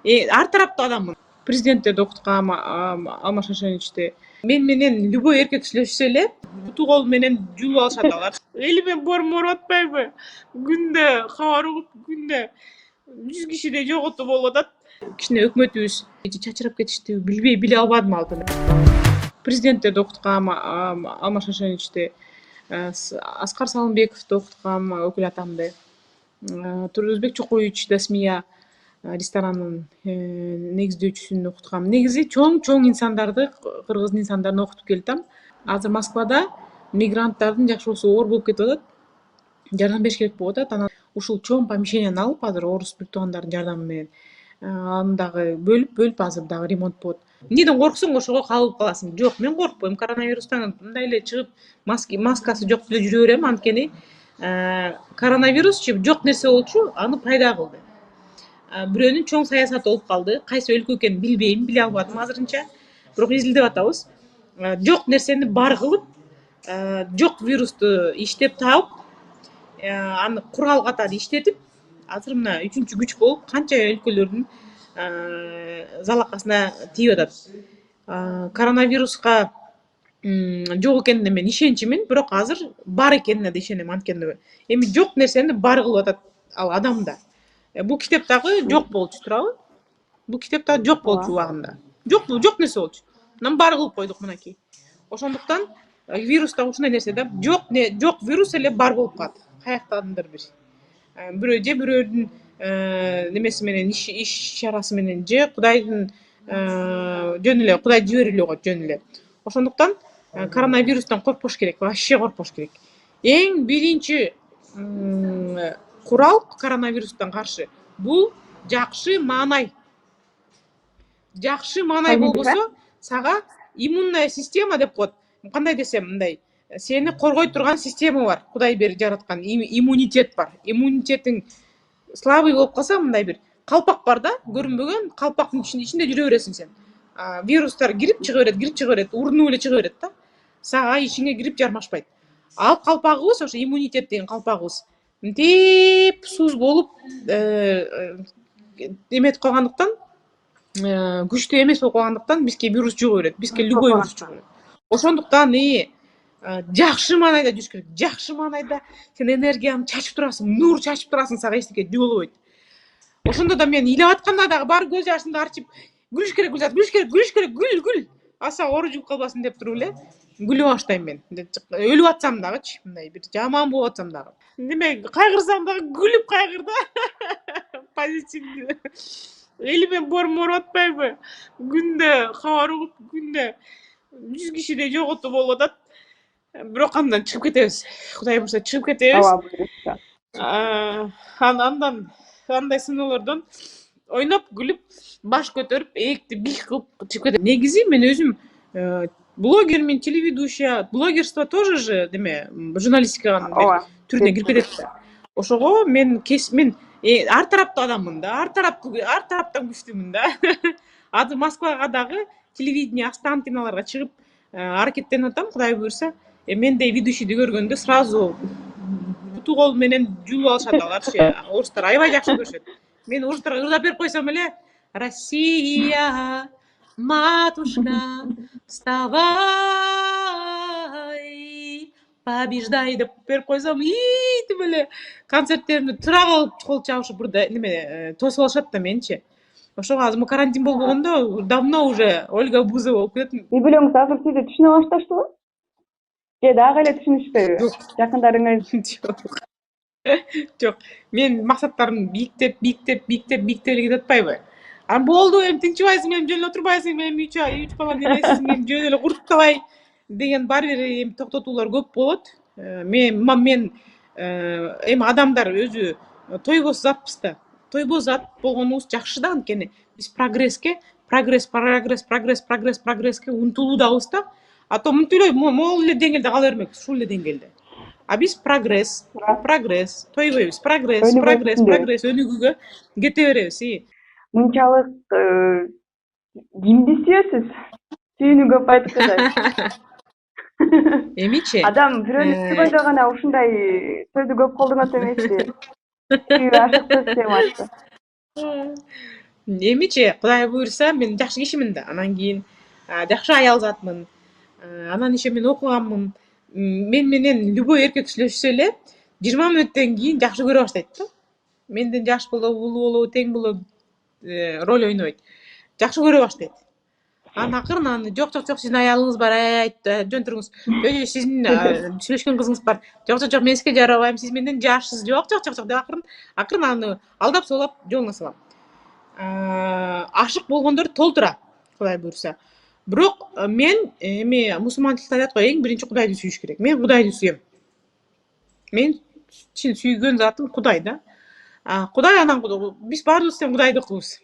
ар тараптуу адаммын. Президенттерди окуткам, Алмаз Шашеничти. Мен менен любой эркек сүйлөшсө эле буту кол менен жулуп алышат алар. Элиме бормор атпайбы? Күндө кабар угуп, күндө 100 кишидей жоготуу болуп атат. Кичине өкмөтүбүз чачырап кетиштиби биле албадым алтын. Президенттерди окуткам, Алмаз Шашеничти, Аскар Салымбековду окуткам, өкүл атамды. Турузбек Чокуевич Досмия ресторанын негиздөөчүсүн окуткам. Негизи чоң инсандарды, кыргыздын инсандарын окутуп келатам. Азыр Москвада мигранттардын жашоосу оор болуп кетип атат. Жардам бериш керек болуп атат. Анан ушул чоң помещенияны алып, азыр орус бүк туугандардын жардамы менен аны дагы бөлүп азыр дагы ремонт болот. Эмнеден корксоң ошого кабылып каласың. Жок, мен коркпойм. Коронавирустан мындай эле чыгып, маскасы жок эле жүрө берем, анткени коронавирусчу жок нерсе болчу, аны пайда кылды. Бирөөнүн чоң саясаты болуп калды. Кайсы өлкө экенин билбейм, биле албадым азырынча. Бирок изилдеп атабыз. Жок нерсени бар кылып, жок вирусту иштеп таап, аны курал катары иштетип, азыр мына 3-күч болуп канча өлкөлөрдүн залакасына тийип атат. Коронавируска жок экенине мен ишенчимин, бирок азыр бар экенине да ишенем, анткени эми жок нерсени бар кылып атат ал адамда. Бул китеп дагы жок болчу, туурабы? Бул китеп дагы жок болчу убагында. Жок нерсе болчу. Анан бар кылып койдук мынакей. Ошондуктан вирус да ушундай нерсе да, жок вирус эле бар болуп калат. Каяктандыр бир. Бирөөнүн немеси менен, иш чарасы менен же Кудайдын жөн эле, Кудай жиберип койт жөн эле. Ошондуктан коронавирустан коркпош керек, вообще коркпош керек. Эң биринчи курал коронавирустан каршы бул жакшы маанай. Жакшы маанай болбосо сага иммунная система деп коет. Кандай десем, мындай сени коргой турган система бар. Кудай бери жараткан иммунитет бар. Иммунитетиң слабый болуп калса, мындай бир калпак бар да, көрүнбөгөн калпактын ичинде жүрө бересиң сен. Вирустар кирип чыга берет, урунуп эле чыга берет да. Сага ичиңе кирип жармашпайт. Ал калпагыбыз, ошо иммунитет деген калпагыбыз мынтип суз болуп эметип калгандыктан, күчтүү эмес болуп калгандыктан бизге вирус жуга берет, бизге любой вирус жуга берет. Ошондуктан жакшы маанайда жүрүш керек. Жакшы маанайда сен энергияны чачып турасың, нур чачып турасың, сага эчтеке болбойт. Ошондо да мен ыйлап атканда дагы бар көз жашымды арчып, күлүш керек, гүл. Аса оору жугуп калбасын деп туруп эле күлүп баштайм мен. Өлүп атсам дагычы, мындай бир жаман болуп атсам дагы. Неме кайгырсам дагы күлүп кайгыр да. Позитивдүү. Элиме бормор атпайбы? Күндө кабар угуп, күндө 100 кишидей жоготуу болуп атат. Бирок андан чыгып кетебиз. Кудай буюрса чыгып кетебиз. Ооба, буюрса. Андан андай сыноолордон ойноп, күлүп, баш көтөрүп, эекти бийик кылып чыгып кетебиз. Негизи мен өзүм блогермин, телеведущая, блогерство тоже же деме, журналистиканын түрүнө кирип кетет да. Ошого мен ар тараптуу адаммын да, ар тараптан күчтүүмүн да. Азыр Москвага дагы телевидение, Останкиналарга чыгып аракеттенип атам, Кудай буюрса. Мендей ведущийди көргөндө сразу буту кол менен жулуп алышат аларчы. Орустар аябай жакшы көрүшөт. Мен орустарга ырдап берип койсом эле, Россия, матушка, вставай, побеждай деп берип койсом, деп эле концерттеримди тура калып кол чабышып неме тосуп алышат да менчи. Ошого азыр карантин болбогондо давно уже Ольга Бузова болуп кетет. Билеңиз, азыр сизди түшүнө башташтыбы? Же дагы эле түшүнүшпөйбү? Жакындарыңыз? Жок. Мен максаттарым бийиктеп эле кетип атпайбы? Анан болду, эми тынчыбайсың, эми жөн эле отурбайсың, эми 3 баланын энесисиң, эми жөн эле курттабай деген бар бир эми токтотуулар көп болот. Мен эми адамдар өзү тойбоз затпыз да. Тойбоз зат болгонубуз жакшы да, анткени биз прогресске умтулуудабыз да. А то мынтип могул эле деңгээлде кала бермекпиз, ушул эле деңгээлде. А биз прогресс, тойбойбуз, прогресс, өнүгүүгө кете беребиз. Мынчалык кимди сүйөсүз? Сүйүүнү көп айткандай. Эмичи? Адам бирөөнү сүйгөндө гана ушундай сөздү көп колдонот эмеспи? Сүйүү ашык сөз темасы. Эмичи Кудай буйруса мен жакшы кишимин да. Анан кийин жакшы аял затмын. Анан иши мен окуганмын. Мен менен любой эркек сүйлөшсө эле 20 мүнөттөн кийин жакшы көрө баштайт да. Менден жаш болобу, улуу болобу, тең болобу роль ойнобойт. Жакшы көрө баштайт. Анан акырын жок сиздин аялыңыз бар, жөн туруңуз. Сиздин сүйлөшкөн кызыңыз бар. Жок мен сизге жарабайм, сиз менден жашсыз. Жок деп акырын аны алдап соолап жолуна салам. Ашык болгондор толтура, Кудай буйруса. Бирок мен эми мусулмантыкта аят го, эң биринчи Кудайды сүйүш керек. Мен Кудайды сүйөм. Мен чын сүйгөн затым Кудай да. Кудай анан биз баарыбыз тең Кудайды кылабыз.